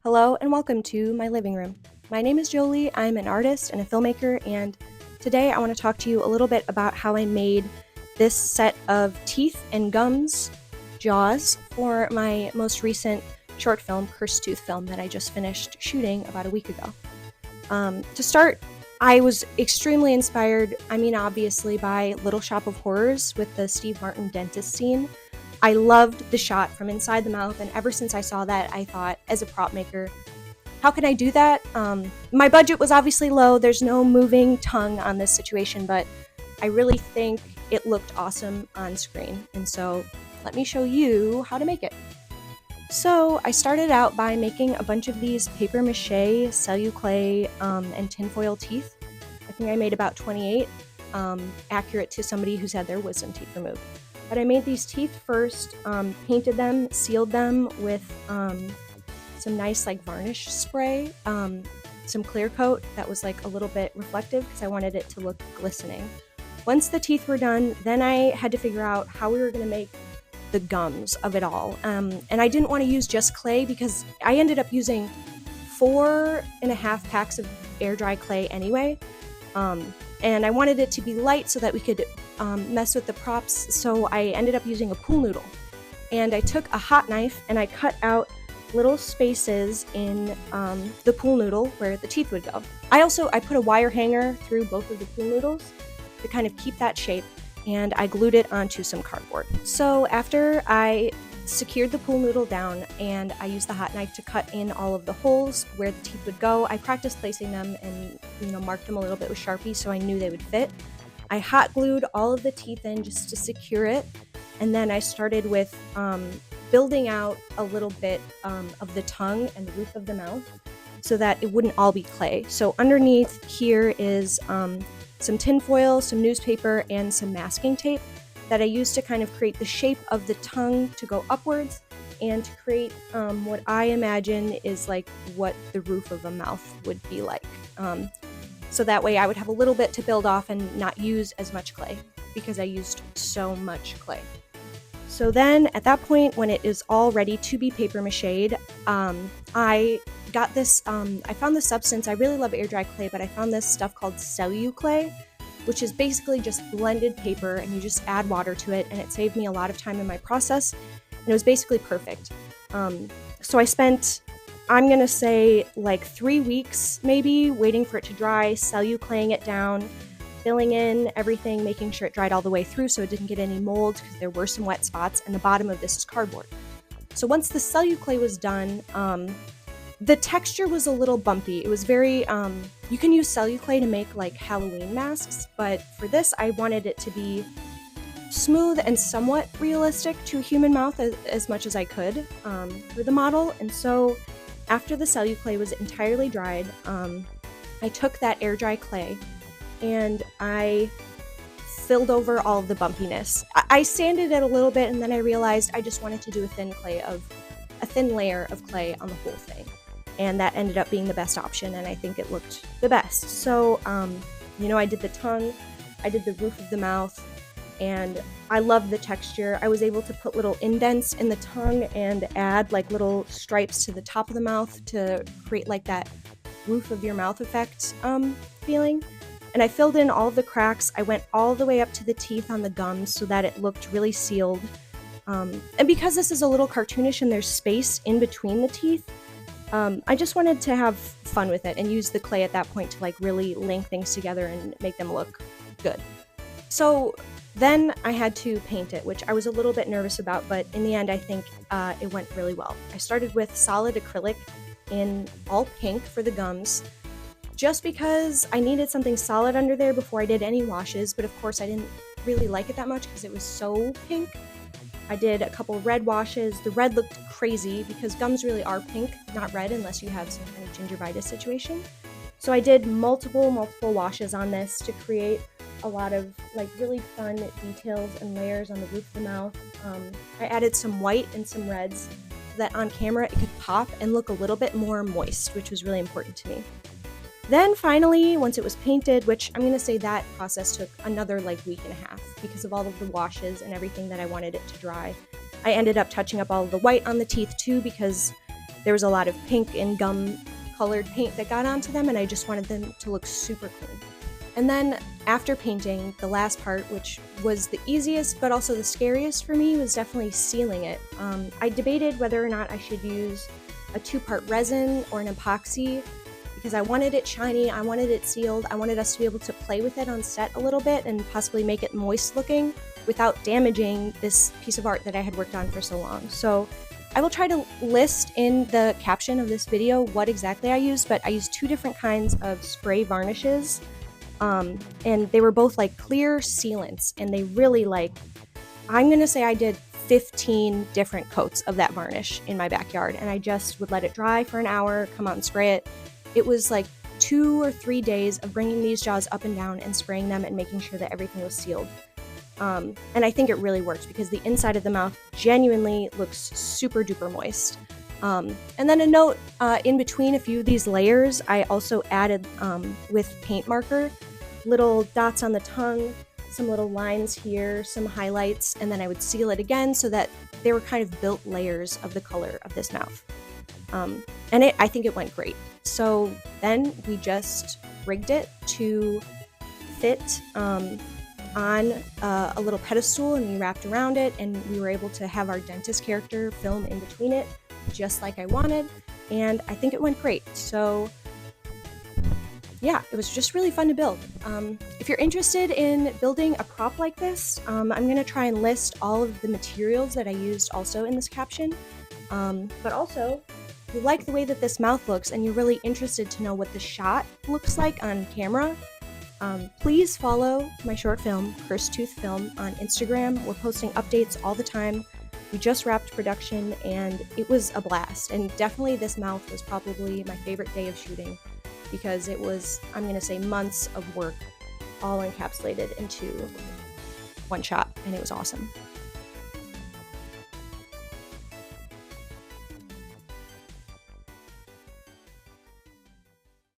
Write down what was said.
Hello and welcome to my living room. My name is Jolie, I'm an artist and a filmmaker, and today I want to talk to you a little bit about how I made this set of teeth and gums jaws for my most recent short film, Cursed Tooth film, that I just finished shooting about a week ago. To start, I was extremely inspired, obviously, by Little Shop of Horrors with the Steve Martin dentist scene. I loved the shot from inside the mouth, and ever since I saw that, I thought, as a prop maker, how can I do that? My budget was obviously low, there's no moving tongue on this situation, but I really think it looked awesome on screen, and so let me show you how to make it. So I started out by making a bunch of these paper mache, celluclay, and tinfoil teeth. I think I made about 28, accurate to somebody who's had their wisdom teeth removed. But I made these teeth first, painted them, sealed them with some nice varnish spray, some clear coat that was a little bit reflective because I wanted it to look glistening. Once the teeth were done, then I had to figure out how we were going to make the gums of it all. And I didn't want to use just clay because I ended up using 4.5 packs of air dry clay anyway. And I wanted it to be light so that we could mess with the props, so I ended up using a pool noodle. And I took a hot knife and I cut out little spaces in the pool noodle where the teeth would go. I put a wire hanger through both of the pool noodles to kind of keep that shape, and I glued it onto some cardboard. So after I secured the pool noodle down and I used the hot knife to cut in all of the holes where the teeth would go, I practiced placing them and marked them a little bit with Sharpie so I knew they would fit. I hot glued all of the teeth in just to secure it, and then I started with building out a little bit of the tongue and the roof of the mouth so that it wouldn't all be clay. So underneath here is some tinfoil, some newspaper, and some masking tape that I used to kind of create the shape of the tongue to go upwards and to create what I imagine is what the roof of a mouth would be like. So that way I would have a little bit to build off and not use as much clay because I used so much clay. So then at that point, when it is all ready to be paper mached, I got this, I found the substance. I really love air dry clay, but I found this stuff called Celluclay, which is basically just blended paper, and you just add water to it, and it saved me a lot of time in my process, and it was basically perfect. So I spent, I'm gonna say 3 weeks maybe waiting for it to dry, celluclaying it down, filling in everything, making sure it dried all the way through so it didn't get any mold because there were some wet spots, and the bottom of this is cardboard. So once the celluclay was done, the texture was a little bumpy. It was very, you can use celluclay to make Halloween masks, but for this I wanted it to be smooth and somewhat realistic to a human mouth as much as I could for the model. And so after the celluclay was entirely dried, I took that air dry clay and I filled over all of the bumpiness. I sanded it a little bit, and then I realized I just wanted to do a thin layer of clay on the whole thing. And that ended up being the best option, and I think it looked the best. So, I did the tongue, I did the roof of the mouth, and I love the texture. I was able to put little indents in the tongue and add little stripes to the top of the mouth to create that roof of your mouth effect feeling. And I filled in all of the cracks. I went all the way up to the teeth on the gums so that it looked really sealed. And because this is a little cartoonish and there's space in between the teeth, I just wanted to have fun with it and use the clay at that point to really link things together and make them look good. So then I had to paint it, which I was a little bit nervous about, but in the end I think it went really well. I started with solid acrylic in all pink for the gums, just because I needed something solid under there before I did any washes, but of course I didn't really like it that much because it was so pink. I did a couple red washes. The red looked crazy because gums really are pink, not red, unless you have some kind of gingivitis situation. So I did multiple washes on this to create a lot of really fun details and layers on the roof of the mouth. I added some white and some reds so that on camera it could pop and look a little bit more moist, which was really important to me. Then finally, once it was painted, which I'm going to say that process took another week and a half because of all of the washes and everything that I wanted it to dry, I ended up touching up all of the white on the teeth too because there was a lot of pink and gum colored paint that got onto them, and I just wanted them to look super clean. And then after painting, the last part, which was the easiest but also the scariest for me, was definitely sealing it. I debated whether or not I should use a 2-part resin or an epoxy, because I wanted it shiny, I wanted it sealed, I wanted us to be able to play with it on set a little bit and possibly make it moist looking without damaging this piece of art that I had worked on for so long. So I will try to list in the caption of this video what exactly I used, but I used 2 different kinds of spray varnishes, and they were both like clear sealants, and they really I'm gonna say I did 15 different coats of that varnish in my backyard, and I just would let it dry for an hour, come out and spray it. It was like 2 or 3 days of bringing these jaws up and down and spraying them and making sure that everything was sealed. And I think it really worked because the inside of the mouth genuinely looks super duper moist. And then a note, in between a few of these layers, I also added, with paint marker, little dots on the tongue, some little lines here, some highlights, and then I would seal it again so that they were kind of built layers of the color of this mouth. And I think it went great. So then we just rigged it to fit on a little pedestal, and we wrapped around it, and we were able to have our dentist character film in between it, just like I wanted, and I think it went great. So yeah, it was just really fun to build. If you're interested in building a prop like this, I'm going to try and list all of the materials that I used also in this caption. But also, if you like the way that this mouth looks and you're really interested to know what the shot looks like on camera, please follow my short film, Cursed Tooth Film, on Instagram. We're posting updates all the time. We just wrapped production and it was a blast. And definitely this mouth was probably my favorite day of shooting, because it was, I'm going to say, months of work all encapsulated into one shot, and it was awesome.